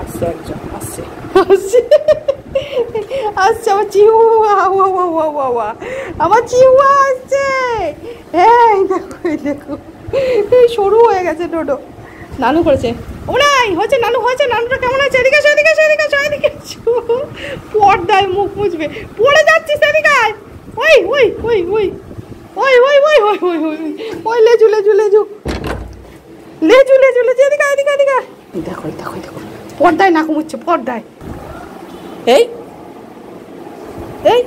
আসছে একজন, আসছে আসছে আসছে আমার চিহুয়া, আমার চিহুয়া আসছে। হ্যাঁ দেখো দেখো, সরু হয়ে গেছে ডোডো। নানু করেছে, ও নাই হয়েছে, নানু হয়েছে, নানুটা কেমন আছে? এদিকে এসো, এদিকে এসো, এদিকে এসো, এদিকে এসো। পর্দায় মুখ মুছবে, পড়ে যাচ্ছিস, এদিকে আয়। ওই ওই ওই ওই ওই ওই ওই ওই ওই ওই ওই লেজু লেজু লেজু লেজু লেজু লেজু, এদিকে এদিকে এদিকে। দেখো দেখো দেখো, পর্দায় নাক মুছছে, পর্দায়। এই এই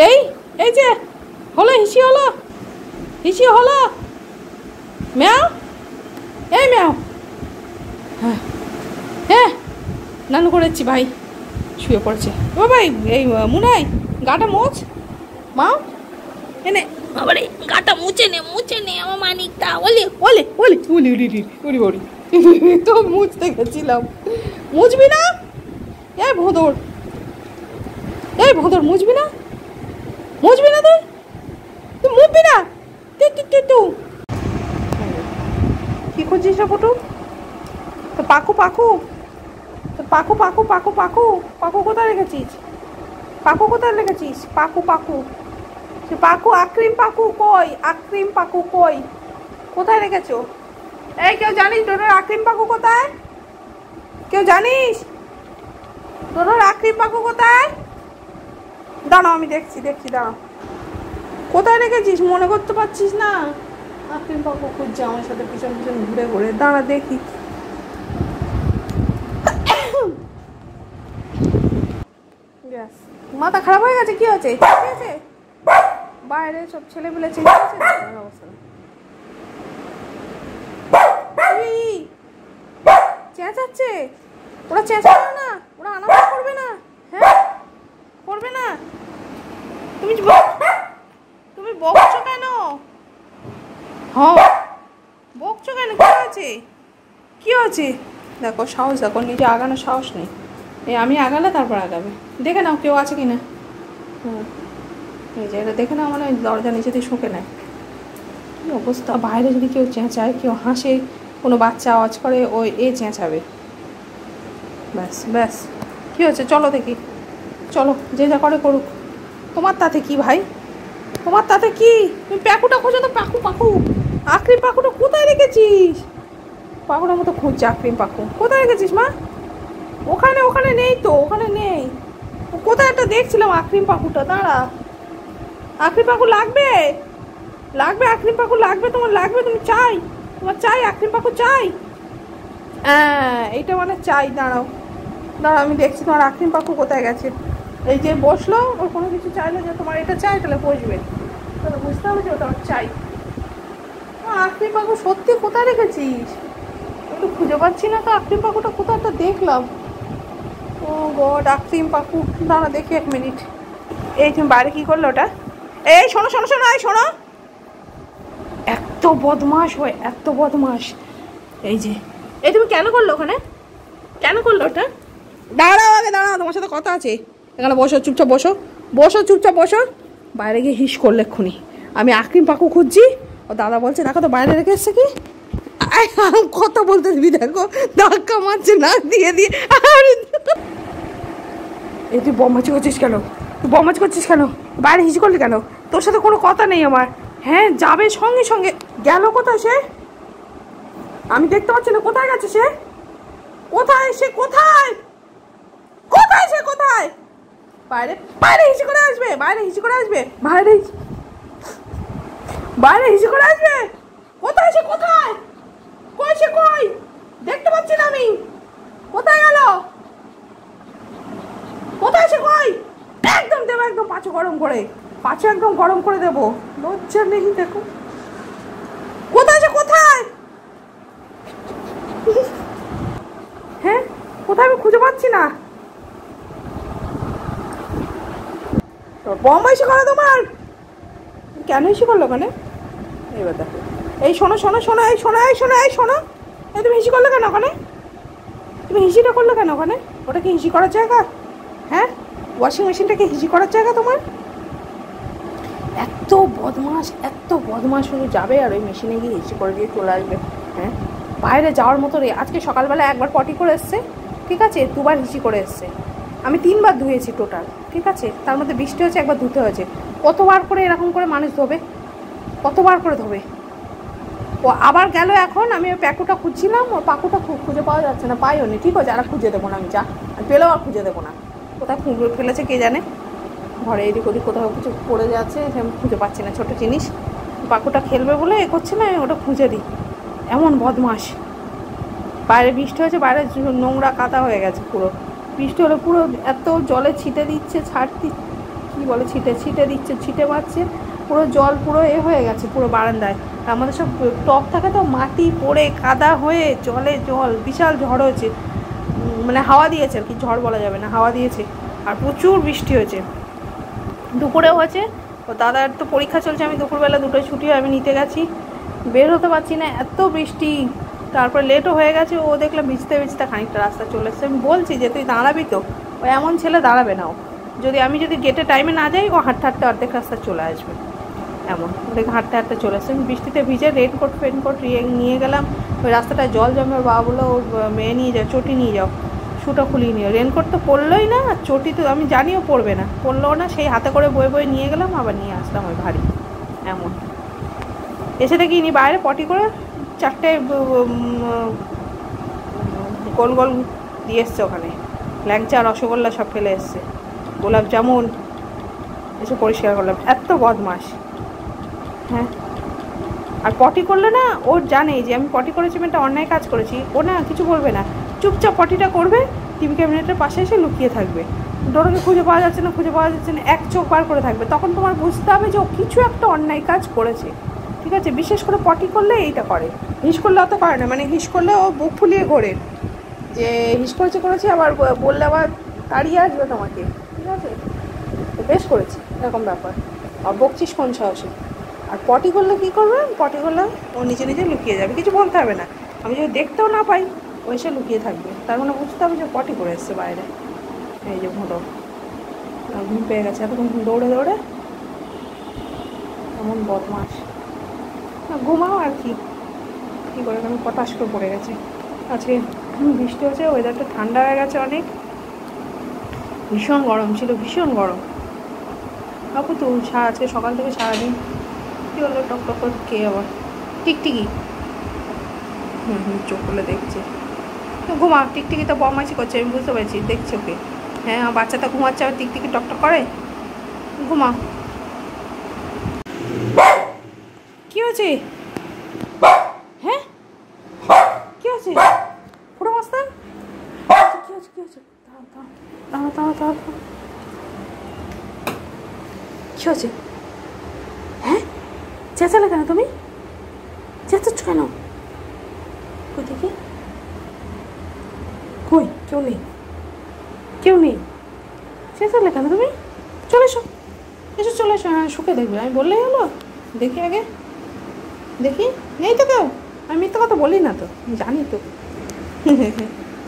এই এই যে হলো, হিসি হলো, হিসি হলো। ম্যাও, এই ম্যাও। হ্যাঁ হ্যাঁ, নানু করেছি ভাই, শুয়ে পড়েছে। ও ভাই, এই মুনাই গাটা মোচ, মা এনে আবার এই গাটা মুছে নে আমার মানিকটা। ওলে ওলে ওলে ওলি উলি উলি ওলি তো মুছতে গেছিলাম, মুছবি না? এই ভোঁদর, এই ভোঁদর, মুছবি না? মুছবি না? তুই তুই মুছবি না? তুই কি করছিস রে পটু? তো পাকু পাকু, তো পাকু পাকু পাকু পাকু পাকু কোথায় রেখেছিস? পাকু কোথায় রেখেছিস? পাকু পাকু, সে পাকু, আক্রিম পাকু কই? আক্রিম পাকু কই? কোথায় রেখেছো? এই কেউ জানিস ডোডোর আক্রিম পাকু কোথায়? কেউ জানিস ডোডোর আক্রিম পাকু কোথায়? দাঁড়াও, আমি দেখছি দেখছি, দাঁড়াও। কোথায় রেখেছিস মনে করতে পারছিস না? আক্রিম পাকু খুঁজছে আমার সাথে পিছন পিছন ঘুরে ঘুরে, দাঁড়া দেখি। মাথা খারাপ হয়ে গেছে? কি হয়েছে? ঠিক আছে, বাইরে সব ছেলে পেলে চেঁচাচ্ছে। ওরা চেঁচাবে না, ওরা আনাজ করবে না। হ্যাঁ করবে না? তুমি তুমি বকছো কেন? হ্যাঁ বকছো কেন? কি হয়েছে? কি হয়েছে? দেখো সাহস, দেখো নিজে আগানোর সাহস নেই। এই আমি আগালে তারপর আগাবে। দেখে নাও কেউ আছে কি না। হুম, এই যে এটা দেখে নাও, মানে দরজা নিচে দিয়ে শুঁকে নেয়। কী অবস্থা! বাইরে যদি কেউ চেঁচায়, কেউ হাসে, কোনো বাচ্চা আওয়াজ করে, ওই চেঁচাবে। ব্যাস ব্যাস, কী হচ্ছে? চলো দেখি, চলো, যে যা করে করুক। তোমার তাতে কি ভাই? তোমার তাতে কি? তুমি প্যাকুটা খোঁজো তো, পাকু পাকু, আক্রিম পাকুটা কোথায় রেখেছিস? পাকুটার মতো খুঁজছে আক্রিম পাকু। কোথায় রেখেছিস মা? ওখানে, ওখানে নেই তো, ওখানে নেই। কোথায় একটা দেখছিলাম আক্রিম পাকুটা, দাঁড়া। আক্রিম পাকু লাগবে, লাগবে আক্রিম পাকু লাগবে, তোমার লাগবে, তুমি চাই, তোমার চাই আক্রিম পাকু চাই। হ্যাঁ এইটা মানে চাই, দাঁড়াও দাঁড়াও, আমি দেখছি তোমার আক্রিম পাকু কোথায় গেছে। এই যে বসলো, ওর কোনো কিছু চাইলো যে তোমার এটা চাই, তাহলে বসবে, তাহলে বুঝতে হবে যে ওটা চাই। আক্রিম পাকু সত্যি কোথায় রেখেছিস? একটু খুঁজে পাচ্ছি না তো, আক্রিম পাকুটা কোথাও একটা দেখলাম। ও গড, আক্রিম পাকু, দাঁড়া দেখি 1 মিনিট। এই তুমি বাইরে কি করলো ওটা? এই শোনো শোনো শোনো, এই শোনো, এত বদমাস হয়, এত বদমাস। এই যে, এই তুমি কেন করলো ওখানে? কেন করলো ওটা? দাঁড়াও আগে, দাঁড়াও, তোমার সাথে কথা আছে। এখানে বসো, চুপচাপ বসো, বসো চুপচাপ বসো। বাইরে গিয়ে হিস করলে এক্ষুনি। আমি আক্রিম পাকু খুঁজছি, ও দাদা বলছে দেখো তো বাইরে রেখে এসছে কি। কথা বলতে দিবি, দেখো ধাক্কা মারছে না দিয়ে দিয়ে। এই তুই বমাচি করছিস কেন? তুই বমাচি করছিস কেন? বাইরে হিস করলি কেন? তোর সাথে কোনো কথা নেই আমার। হ্যাঁ যাবে সঙ্গে সঙ্গে। গেল কোথায় সে? আমি দেখতে পাচ্ছি না, কোথায় গেছে সে? কোথায় সে? কোথায় কোথায় সে? কোথায়? বাইরে, বাইরে হিসি করে আসবে, বাইরে হিসি করে আসবে, বাইরে বাইরে হিসি করে আসবে। কোথায় সে? কোথায়? কই সে? কই? দেখতে পাচ্ছি না আমি। কোথায় গেল? কোথায় সে? কই? একদম দেবো, একদম পাঁচু গরম করে, পাঁচু একদম গরম করে দেবো। লজ্জা নেই, দেখো কোথায় সে? কোথায়? হ্যাঁ কোথায়? আমি খুঁজে পাচ্ছি না। বম এসে করো তোমার, কেন এসে করলো ওখানে? এবার দেখো, এই শোনো শোনো শোনো, এই শোনো, এই শোনো, এই শোনো, এই তুমি হিসি করলে কেন ওখানে? তুমি হিসিটা করলে কেন ওখানে? ওটা কি হিসি করার জায়গা? হ্যাঁ, ওয়াশিং মেশিনটাকে হিসি করার জায়গা তোমার? এত বদমাস শুধু যাবে আর ওই মেশিনে গিয়ে হিসি করে দিয়ে চলে আসবে। হ্যাঁ, বাইরে যাওয়ার মতো রে। আজকে সকালবেলা একবার পটি করে এসছে, ঠিক আছে, 2বার হিসি করে এসছে। আমি 3বার ধুয়েছি টোটাল, ঠিক আছে, তার মধ্যে বৃষ্টি হয়েছে, একবার ধুতে হয়েছে। কতবার করে এরকম করে মানুষ ধোবে? কতবার করে ধোবে? ও আবার গেল এখন। আমি ওই প্যাকুটা খুঁজছিলাম, ওর পাকুটা খুঁজে পাওয়া যাচ্ছে না, পাইও নি। ঠিক আছে, আর খুঁজে দেবো না আমি, যা পেলেও আর খুঁজে দেবো না। কোথায় ফেলেছে কে জানে, ঘরে এদিক ওদিক কোথাও কিছু পড়ে যাচ্ছে, আমি খুঁজে পাচ্ছি না। ছোটো জিনিস পাকুটা খেলবে বলে এ করছে না, ওটা খুঁজে দিই। এমন বদমাস। বাইরে বৃষ্টি হয়েছে, বাইরে নোংরা কাদা হয়ে গেছে পুরো। বৃষ্টি হলে পুরো এত জলে ছিটে দিচ্ছে, কী বলে, ছিটে দিচ্ছে, ছিটে মারছে, পুরো জল পুরো হয়ে গেছে পুরো বারান্দায়। আমাদের সব টপ থাকে তো, মাটি পড়ে কাদা হয়ে জল, বিশাল ঝড় হয়েছে। মানে হাওয়া দিয়েছে আর কি, ঝড় বলা যাবে না, হাওয়া দিয়েছে। আর প্রচুর বৃষ্টি হয়েছে, দুপুরেও হয়েছে। ও দাদার তো পরীক্ষা চলছে, আমি দুপুরবেলা 2টোয় ছুটি হয়, আমি নিতে গেছি, বের হতে পারছি না, এত বৃষ্টি। তারপর লেটও হয়ে গেছে। ও দেখলাম ভিজতে খানিকটা রাস্তা চলে এসছে। আমি বলছি যে তুই দাঁড়াবি তো, ও এমন ছেলে দাঁড়াবে না। ও আমি যদি গেটে টাইমে না যাই, ও হাঁটতে অর্ধেক রাস্তা চলে আসবে। এমন দেখে হাঁটতে চলে আসছে। আমি বৃষ্টিতে ভিজে রেনকোট নিয়ে গেলাম। ওই রাস্তাটায় জল জমে, বাবা বললো ওর মেয়ে নিয়ে যাও, চটি নিয়ে যাও, শুটা খুলিয়ে নিও। রেনকোট তো পরলোই না, চটি তো আমি জানিও পরবে না, পরলেও না, সেই হাতে করে বয়ে নিয়ে গেলাম, আবার নিয়ে আসলাম ওই ভারী। এমন এসে দেখি ইনি বাইরে পটি করে 4টে গোল গোল দিয়ে এসছে ওখানে, ল্যাংচা রসগোল্লা সব ফেলে এসছে, গোলাপ জামুন, এসে পরিষ্কার করলাম। এত বদমাস। হ্যাঁ, আর পটি করলে না, ও জানে যে আমি পটি করেছি, আমি একটা অন্যায় কাজ করেছি, ও না কিছু বলবে না, চুপচাপ পটিটা করবে, টিভি ক্যাবিনেটের পাশে এসে লুকিয়ে থাকবে। ডোরাকে খুঁজে পাওয়া যাচ্ছে না, এক চোখ বার করে থাকবে। তখন তোমার বুঝতে হবে যে ও কিছু একটা অন্যায় কাজ করেছে, ঠিক আছে। বিশেষ করে পটি করলে এইটা করে, হিস করলে অত করে না। মানে হিস করলে ও বুক ফুলিয়ে ঘোরে যে হিস করেছে, আবার বললে আবার তাড়িয়ে আসবে তোমাকে, ঠিক আছে, বেশ করেছি, এরকম ব্যাপার। আর বকছিস কোন সাহসে? আর পটি করলে কী করবে? পটি করলে ও নিজে লুকিয়ে যাবে, কিছু বলতে হবে না। আমি যদি দেখতেও না পাই, ও এসে লুকিয়ে থাকবে। তার মানে বুঝতে হবে যে পটি করে এসছে বাইরে। এই যে ভোঁটো ঘুম পেয়ে গেছে, এতক্ষণ দৌড়ে এমন বদমাস। ঘুমাও আর কি করে, আমি পটাশ করে পড়ে গেছে। আজকে বৃষ্টি হচ্ছে, ওয়েদারটা ঠান্ডা হয়ে গেছে অনেক। ভীষণ গরম ছিল, ভীষণ গরম। বাবু তো আজকে সকাল থেকে সারাদিন কী হলো, টক করে কে আবার টিকটিকি চোখ খুলে দেখছে। ঘুমা, টিকটিকি তো বদমাইশি করছে, আমি বুঝতে পারছি, দেখছি ওকে। হ্যাঁ, বাচ্চাটা ঘুমাচ্ছে, আর টিকটিকি টকটক করে। ঘুমা। কী হয়েছে? হ্যাঁ, কী হয়েছে? পুরো মাস্তান, কী হয়েছে? দাঁড়া। কী হয়েছে? হ্যাঁ, চেঁচালে কেন তুমি? চেঁচাচ্ছ কেন? কই দেখি, কই কেউ নেই। চেঁচালে কেন তুমি? চলে এসো। হ্যাঁ, শুকে দেখবে, আমি বললেই হলো। দেখি আগে, দেখি, নেই তো কেউ। আমি মিথ্যে কথা বলি না তো, জানি তো।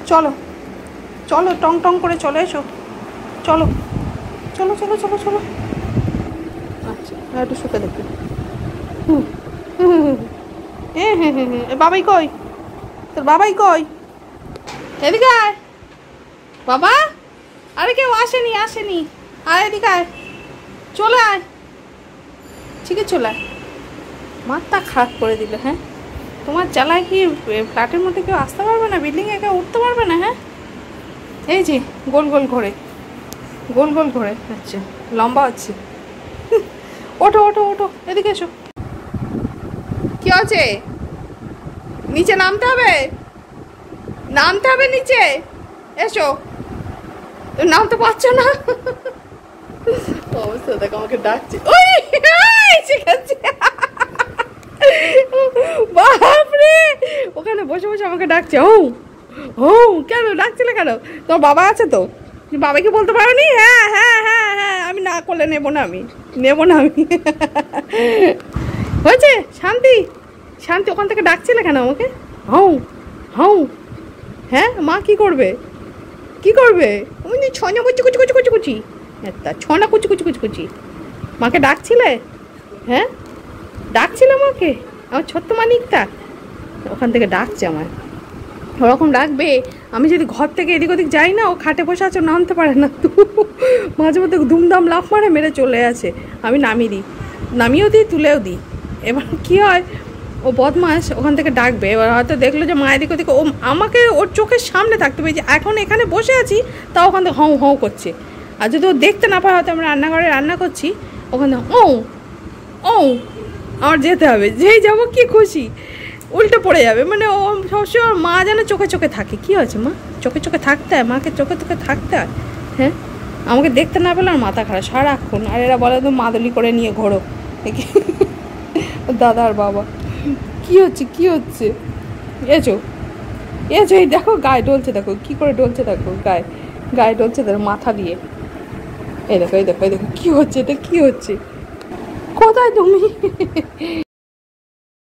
চলো, টং করে চলে এসো। চলো। আচ্ছা, একটু শুকে দেখবে। হ্যাঁ, বাবাই কই? তোর বাবাই কই? এদিকে আয় বাবা। আরে কেউ আসেনি, আয় এদিকে আয়, চলে আয়, ঠিক আছে, চলে আয়। মাথা খারাপ করে দিল। হ্যাঁ, তোমার জ্বালায় কি ফ্ল্যাটের মধ্যে কেউ আসতে পারবে না, বিল্ডিংয়ে কেউ উঠতে পারবে না? হ্যাঁ, এই যে গোল ঘোরে। আচ্ছা, লম্বা হচ্ছে। ওঠো, এদিকে এসো। কি আছে? নিচে নামতে হবে নিচে এসো। তুমি নামতে পারছো না? অবস্থা দেখ, আমাকে ডাকছে। বাপরে, ওখানে বসে আমাকে ডাকছে। কেন ডাকছিলে কেন? তোমার বাবা আছে তো, বাবাকে বলতে পারো নি? হ্যাঁ, আমি না করলে নেবো না আমি। হয়েছে, শান্তি, ওখান থেকে ডাকছিলে কেন আমাকে? হ্যাঁ, মা কি করবে? কি করবে? ওই ছনা কুচি কুচি কুচি কুচি কুচি, একটা ছনা কুচি কুচি কুচি কুচি। মাকে ডাকছিলে? হ্যাঁ ডাকছিলে মাকে? আমার ছোট্ট মানিকটা ওখান থেকে ডাকছে আমায়। ওরকম ডাকবে, আমি যদি ঘর থেকে এদিক ওদিক যাই না, ও খাটে বসে আছে, নামতে পারে না। মাঝে মধ্যে ধুমধাম লাফ মারে, মেরে চলে আসে। আমি নামিয়ে দিই, নামিয়েও দিই, তুলেও দিই। এবার কী হয়, ও বদমাস ওখান থেকে ডাকবে। এবার হয়তো দেখলো যে মা এদিক ওদিক, ও আমাকে ওর চোখের সামনে থাকতে হবে, যে এখন এখানে বসে আছি তাও ওখান থেকে হও হও করছে। আর যদি ও দেখতে না পায়, হয়তো আমরা রান্নাঘরে রান্না করছি, ওখানে ও ও আমার যেতে হবে, যেই যাবো কি খুশি, উল্টে পড়ে যাবে। মানে ও সবসময় মা যেন চোখে চোখে থাকে। কী হয়েছে মা? চোখে চোখে থাকতে হয়, মাকে চোখে চোখে থাকতে হয়। হ্যাঁ, আমাকে দেখতে না পেলে আর মাথা খারাপ সারাক্ষণ। আর এরা বলে তো মাদুলি করে নিয়ে ঘোরো। দাদা আর বাবা, কী হচ্ছে কী হচ্ছে? এসো এসো, এই দেখো গায়ে ডলছে, দেখো কী করে ডলছে, দেখো গায়ে গায়ে ডলছে, দেখো মাথা দিয়ে। এই দেখো এই দেখো এই দেখো কী হচ্ছে, এটা কী হচ্ছে? কোথায় তুমি?